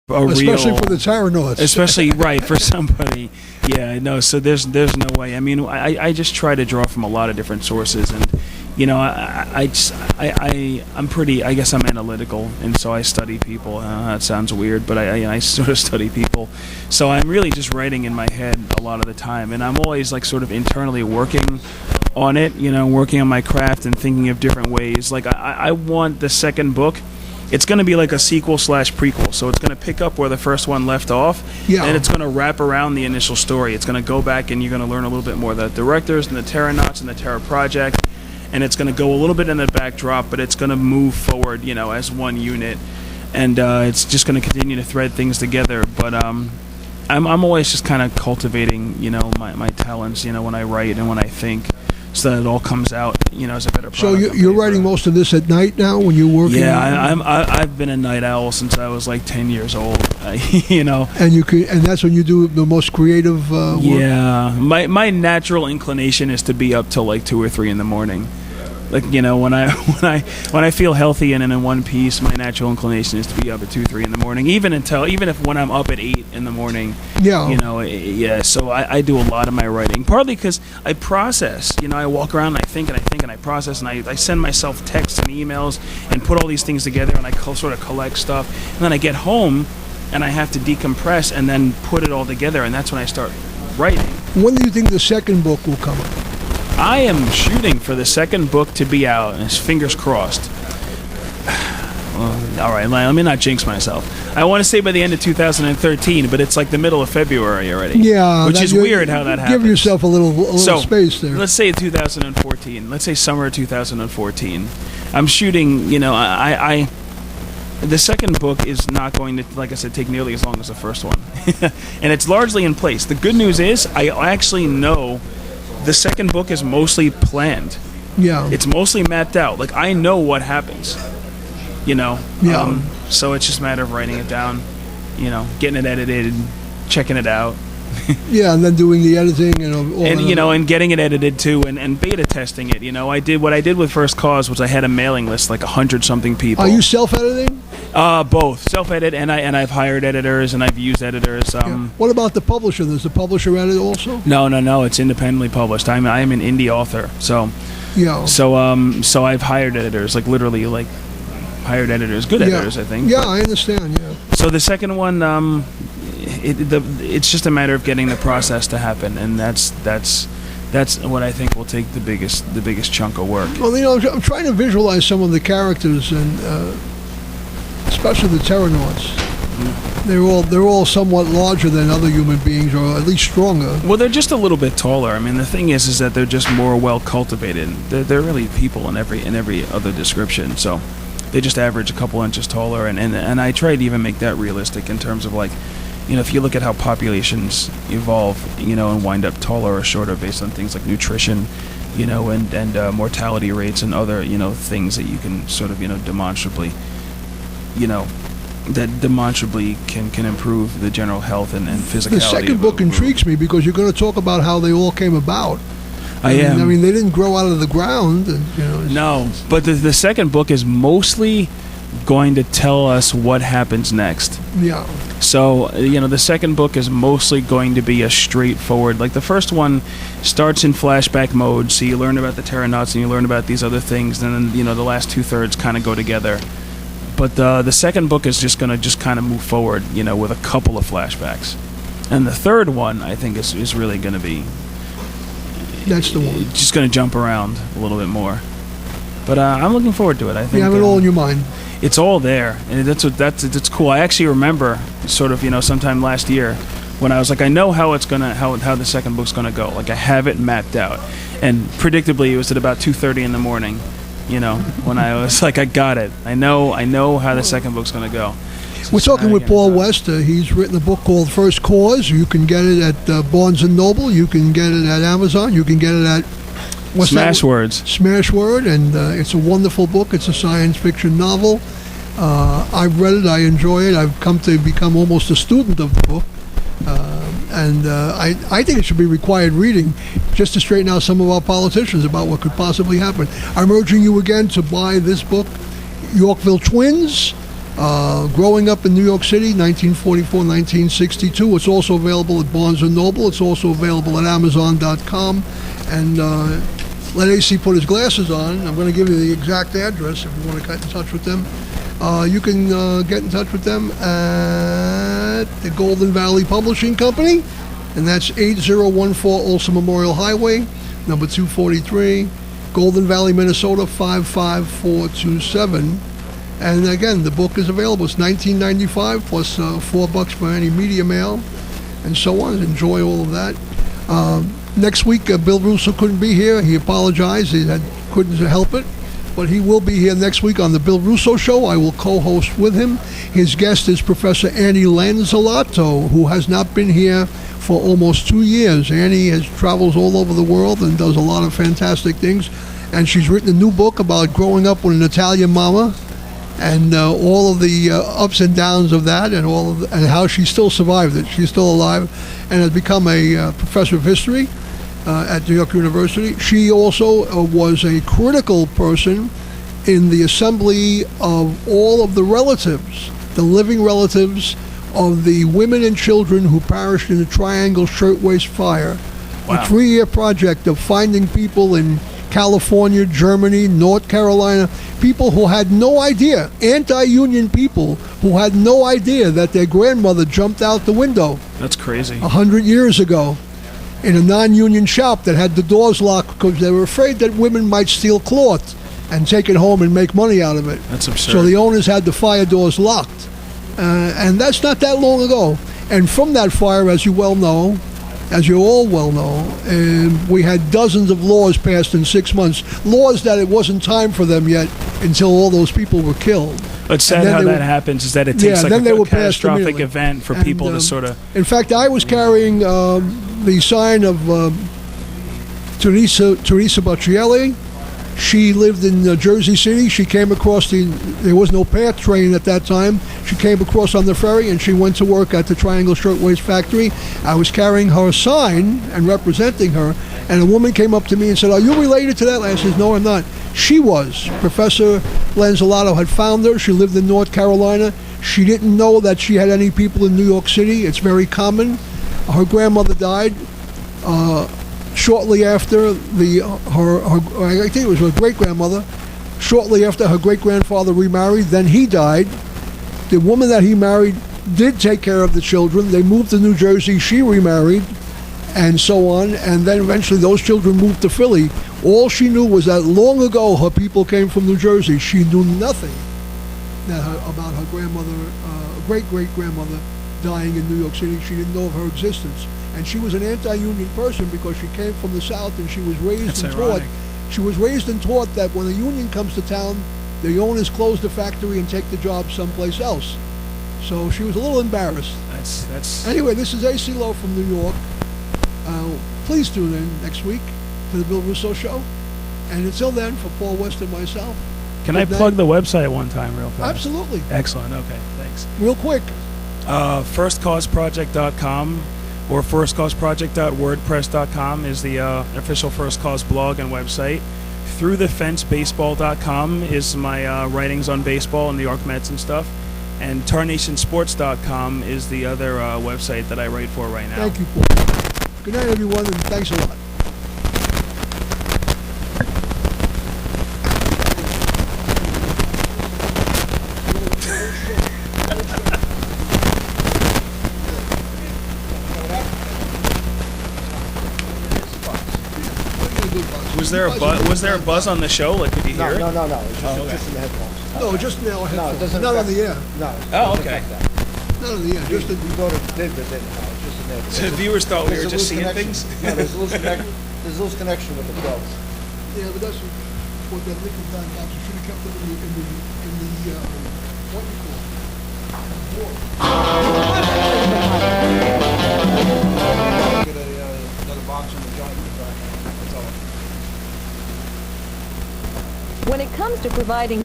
especially for the Terranauts. Especially right for somebody. Yeah, no. So there's no way. I mean, I just try to draw from a lot of different sources, and I'm pretty. I guess I'm analytical, and so I study people. That sounds weird, but I sort of study people. So I'm really just writing in my head a lot of the time, and I'm always like sort of internally working on it. Working on my craft and thinking of different ways. Like I want the second book. It's going to be like a sequel/prequel, so it's going to pick up where the first one left off, and it's going to wrap around the initial story. It's going to go back, and you're going to learn a little bit more of the directors and the Terranauts and the Terra Project, and it's going to go a little bit in the backdrop, but it's going to move forward, as one unit, and it's just going to continue to thread things together. But I'm always just kind of cultivating, my talents, when I write and when I think, so that it all comes out, as a better product. So you're writing most of this at night now when you're working? Yeah, I've been a night owl since I was like 10 years old, And that's when you do the most creative work? Yeah, my natural inclination is to be up till like 2 or 3 in the morning. Like, when I feel healthy and in one piece, my natural inclination is to be up at 2, 3 in the morning. Even if when I'm up at 8 in the morning. Yeah. So I do a lot of my writing, partly because I process. I walk around and I think and I think and I process, and I send myself texts and emails and put all these things together, and I sort of collect stuff, and then I get home and I have to decompress and then put it all together, and that's when I start writing. When do you think the second book will come out? I am shooting for the second book to be out, and fingers crossed. All right, let me not jinx myself. I want to say by the end of 2013, but it's like the middle of February already. Yeah, which is weird how that happens. Give yourself a little space there. Let's say 2014. Let's say summer 2014. I'm shooting. The second book is not going to, like I said, take nearly as long as the first one, and it's largely in place. The good news is I actually know. The second book is mostly planned. Yeah. It's mostly mapped out. Like, I know what happens. Yeah. So it's just a matter of writing it down, getting it edited, checking it out. Yeah, and then doing the editing and all and getting it edited too, and beta testing it. I did what I did with First Cause was I had a mailing list, like 100-something people. Are you self-editing? Both self-edit, and I've hired editors and I've used editors. What about the publisher? Does the publisher edit also? No. It's independently published. I am an indie author, so yeah. So I've hired editors, like literally like hired editors, good editors, I think. Yeah, I understand. Yeah. So the second one, it's just a matter of getting the process to happen, and that's what I think will take the biggest chunk of work. Well, I'm trying to visualize some of the characters, and especially the Terranauts. They're all somewhat larger than other human beings, or at least stronger. Well, they're just a little bit taller. I mean, the thing is that they're just more well cultivated. They're really people in every other description. So they just average a couple inches taller, and I try to even make that realistic in terms of like, if you look at how populations evolve, and wind up taller or shorter based on things like nutrition, and mortality rates and other, things that you can sort of, demonstrably, that demonstrably can improve the general health and physicality. The second book intrigues me because you're going to talk about how they all came about. I mean, they didn't grow out of the ground. And, no, but the second book is mostly going to tell us what happens next. Yeah. So, the second book is mostly going to be a straightforward, like the first one starts in flashback mode, so you learn about the Terranauts and you learn about these other things, and then, the last 2/3 kind of go together. But the second book is just going to kind of move forward, with a couple of flashbacks. And the third one, I think, is really going to be... That's the one. Just going to jump around a little bit more. But I'm looking forward to it. I think you have it all in your mind. It's all there, and that's cool. I actually remember sort of, sometime last year when I was like, I know how the second book's gonna go. Like I have it mapped out, and predictably it was at about 2:30 in the morning, when I was like, I got it. I know how the second book's gonna go. So we're talking with Paul West. He's written a book called First Cause. You can get it at Barnes & Noble. You can get it at Amazon. You can get it at Smashword, and it's a wonderful book. It's a science fiction novel. I've read it. I enjoy it. I've come to become almost a student of the book. And I think it should be required reading just to straighten out some of our politicians about what could possibly happen. I'm urging you again to buy this book, Yorkville Twins. Growing Up in New York City, 1944-1962. It's also available at Barnes & Noble. It's also available at Amazon.com. And let AC put his glasses on. I'm going to give you the exact address if you want to get in touch with them. You can get in touch with them at the Golden Valley Publishing Company, and that's 8014 Olson Memorial Highway, number 243, Golden Valley, Minnesota 55427. And again, the book is available. It's $19.95 plus $4 for any media mail, and so on. Enjoy all of that. Next week, Bill Russo couldn't be here. He apologized. He couldn't help it. But he will be here next week on the Bill Russo Show. I will co-host with him. His guest is Professor Annie Lanzolato, who has not been here for almost 2 years. Annie travels all over the world and does a lot of fantastic things. And she's written a new book about growing up with an Italian mama and all of the ups and downs of that, and and how she still survived it. She's still alive and has become a professor of history at New York University. She also was a critical person in the assembly of all of the relatives, the living relatives of the women and children who perished in the Triangle Shirtwaist Fire. Wow. A 3-year project of finding people in California, Germany, North Carolina, people who had no idea, anti-union people who had no idea that their grandmother jumped out the window. That's crazy. 100 years ago in a non-union shop that had the doors locked because they were afraid that women might steal cloth and take it home and make money out of it. That's absurd. So the owners had the fire doors locked. And that's not that long ago. And from that fire, as you all well know, we had dozens of laws passed in 6 months. Laws that it wasn't time for them yet until all those people were killed. It's sad how that happens, is that it takes like a catastrophic event for people to sort of... In fact, I was carrying the sign of Teresa Boccielli. She lived in Jersey City. She came across there was no PATH train at that time. She came across on the ferry and she went to work at the Triangle Shirtwaist Factory. I was carrying her sign and representing her, and a woman came up to me and said, "Are you related to that?" I said, "No, I'm not." She was. Professor Lanzolato had found her. She lived in North Carolina. She didn't know that she had any people in New York City. It's very common. Her grandmother died. Shortly after I think it was her great-grandmother, shortly after her great-grandfather remarried, then he died. The woman that he married did take care of the children. They moved to New Jersey, she remarried, and so on, and then eventually those children moved to Philly. All she knew was that long ago her people came from New Jersey. She knew nothing about her grandmother, great-great-grandmother dying in New York City. She didn't know of her existence. And she was an anti-union person because she came from the South, and she was raised and taught that when a union comes to town, the owners close the factory and take the job someplace else. So she was a little embarrassed. Anyway, this is AC Lowe from New York. Please tune in next week to the Bill Russo Show. And until then, for Paul West and myself. Can I plug the website one time real fast? Absolutely. Excellent. Okay, thanks. Real quick. firstcauseproject.com or firstcauseproject.wordpress.com is the official First Cause blog and website. Throughthefencebaseball.com is my writings on baseball and New York Mets and stuff. And tarnationsports.com is the other website that I write for right now. Thank you, Paul. Good night, everyone, and thanks a lot. Was there a buzz on the show? Like, could you hear it? No. It's just in the headphones. No, just in our headphones. No, it doesn't. Not on the air. No. Oh, okay. Not on the air. Just you go to David, it's just in there. So the viewers thought we were just seeing things? No, there's a loose connection with the plugs. Yeah, but that's what that nickel dime box. You should have kept it in the what you call it? Get another box on the joint. That's all. When it comes to providing